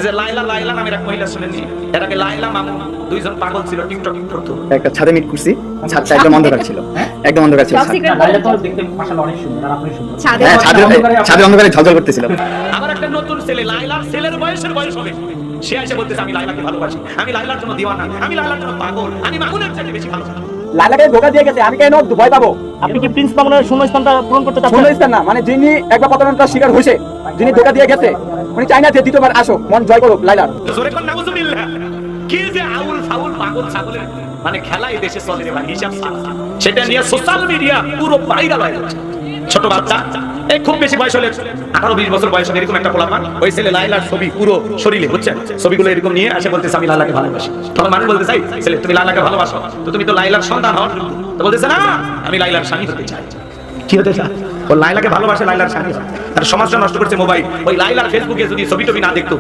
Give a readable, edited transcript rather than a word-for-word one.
যে লাইলা লাইলা নামের এক মহিলা শুনেননি? এর আগে লাইলা মামুন দুইজন পাগল ছিল, টিকটক করতো। একটা ছাদে মিট করছি, ছাদটা একদম অন্ধকার ছিল, একদম অন্ধকার ছিল। লাইলা তো দেখতে মাশাআল্লাহ অনেক সুন্দর, আর আপনি সুন্দর। ছাদে অন্ধকারে ঝলঝল করতেছিল। আমার একটা নতুন ছেলে, লাইলার ছেলের বয়স হবে, সে এসে বলতেছে আমি লাইলাকে ভালোবাসি, আমি লাইলার জন্য দিওয়ানা, আমি লাইলার জন্য পাগল, আমি মামুনের চাইতে বেশি ভালো। লাইলাকে ধোকা দিয়ে গেছে, আমি কেন ভয় পাবো? আপনি কি প্রিন্স মামুনের শূন্যস্থানটা পূরণ করতে চাচ্ছেন? শূন্যস্থান না, মানে যিনি একবার প্রতারণার শিকার হয়েছে, যিনি ধোকা দিয়ে গেছে, উনি চাই না যে দ্বিতীয়বার আসো, মন জয় করুক লাইলার। জোরে কোন নাউজুবিল্লাহ। কি যে আউল ফাউল পাগল ছাগলের মানে খেলা এই দেশে চলে রে ভাই, হিসাব ছাড়া। সেটা নিয়ে সোশ্যাল মিডিয়া পুরো ভাইরাল হয়ে যাচ্ছে। ছোট বাচ্চা, এই খুব বেশি বয়স হলে 18-20 বছর বয়স হলে এরকম একটা পোলাপান, ওই ছেলে লাইলার ছবি পুরো শরীরে, বুঝছেন, ছবিগুলো এরকম নিয়ে আসে বলতেছে আমি লাইলাকে ভালোবাসি। তখন মানুষ বলতে চাই ছেলে তুমি লাইলাকে ভালোবাসো, তো তুমি তো লাইলার সন্তান হওয়ার যোগ্য। তো বলতেছে না, আমি লাইলার স্বামী হতে চাই। কি হতে চায়? ও লাইলাকে ভালোবাসে, লাইলার স্বামী। আর সমাজটা নষ্ট করছে মোবাইল। ওই লাইলার ফেসবুকে যদি ছবি টবি না দেখতো